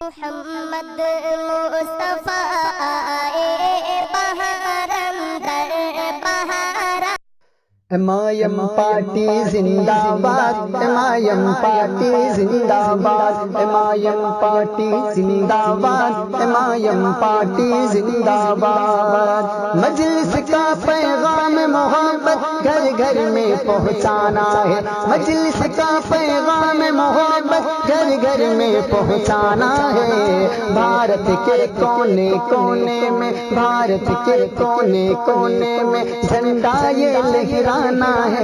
मोहम्मद मुस्तफा बहारंदर बहारा। MIM party जिंदाबाद, MIM party जिंदाबाद, एमआईएम पार्टी जिंदाबाद, एमआईएम पार्टी जिंदाबाद। मजलिस का पैगाम मोहब्बत घर घर में पहुंचाना है, मजलिस का पैगाम मोहब्बत घर घर में पहुंचाना है। भारत के कोने कोने में, भारत के कोने कोने में झंडा ये लहराना है।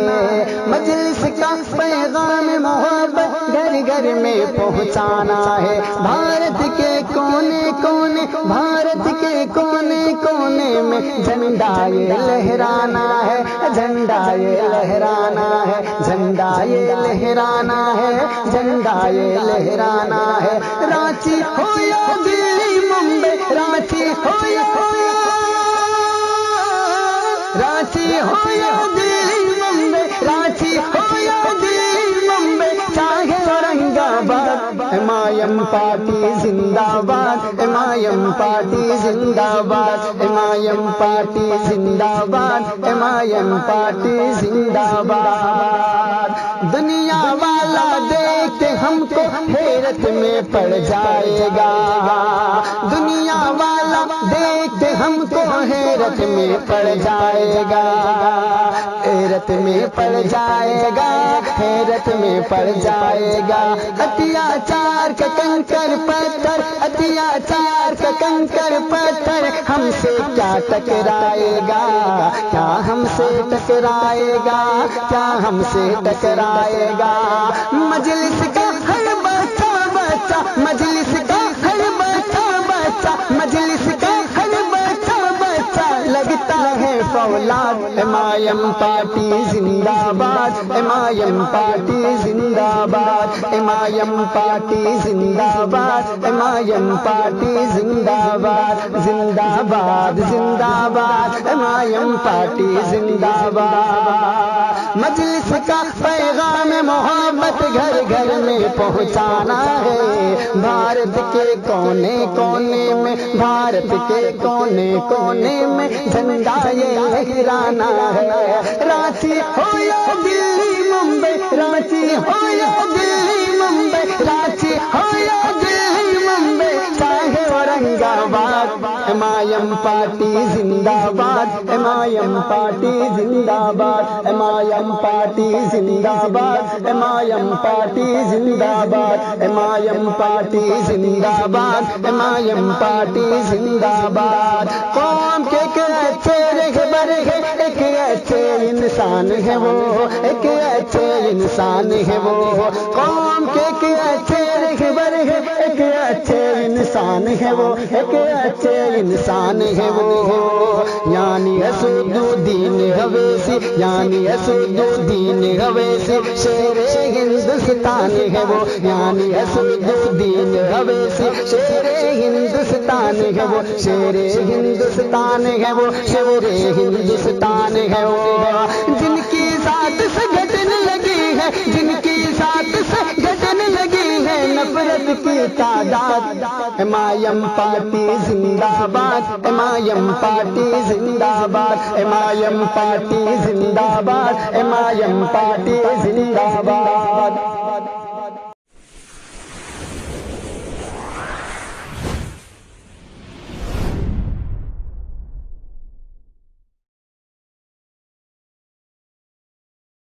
मजलिस का पैगाम मोहब्बत घर घर में पहुंचाना है। भारत के कोने कोने, भारत के कोने कोने में झंडा ये लहराना है, झंडा ये लहराना है, झंडा ये लहराना है, झंडा ये लहराना है। रांची हो या दिल्ली मुंबई, रांची हो या रांची हो या दिल्ली मुंबई, रांची हो या दिल्ली मुंबई, चाहे औरंगाबाद। एमआईएम पार्टी जिंदाबाद, एमआईएम पार्टी जिंदाबाद, एमआईएम पार्टी जिंदाबाद, एमआईएम पार्टी जिंदाबाद। दुनिया वाला देख के हमको हैरत में पड़ जाएगा, दुनिया वाला देख के हमको हैरत में पड़ जाएगा, हैरत में पड़ जाएगा, हैरत में पड़ जाएगा। अत्याचार का कंकर पत्थर, अत्याचार का कंकर पत्थर हमसे क्या टकराएगा, क्या हमसे टकराएगा, क्या हमसे टकराएगा। मजलिस का हर बच्चा बच्चा, मजलिस का हर बच्चा बच्चा, मजलिस का हर बच्चा बच्चा लगता है फौलाद। एमआईएम पार्टी जिंदाबाद, एमआईएम पार्टी जिंदाबाद, एमआईएम पार्टी जिंदाबाद, एमआईएम पार्टी जिंदाबाद, जिंदाबाद जिंदाबाद, एमआईएम पार्टी जिंदाबाद। मजलिस का पैगाम मोहब्बत घर घर में पहुंचाना है। भारत के कोने कोने में, भारत के कोने कोने में झंडा ये लहराना है। रांची हो या दिल्ली मुंबई, रांची हो या दिल्ली मुंबई, रांची हो या दिल्ली मुंबई, चाहे औरंगाबाद। एमआईएम पार्टी जिंदाबाद, एमआईएम पार्टी जिंदाबाद, एमआईएम पार्टी जिंदाबाद, एमआईएम पार्टी जिंदाबाद, एमआईएम पार्टी जिंदाबाद, एमआईएम पार्टी जिंदाबाद। कौम के अच्छे रहबर है, एक अच्छे इंसान है वो, एक अच्छे इंसान है वो। कौम के अच्छे रहबर है, एक अच्छे इंसान है वो, एक अच्छे इंसान है वो। यानी असदुद्दीन अवैसी, यानी असदुद्दीन अवैसी शेरे हिंदुस्तान है वो, यानी असदुद्दीन अवैसी शेरे हिंदुस्तान है वो, शेरे हिंदुस्तान है वो, शेरे हिंदुस्तान है वो। जिनकी साथ से घटने लगी है, जिनकी साथ से घटने लगी है नफरत की तादाद। एमआईएम पार्टी जिंदाबाद, एमआईएम पार्टी जिंदाबाद, एमआईएम पार्टी जिंदाबाद, एमआईएम पार्टी जिंदाबाद।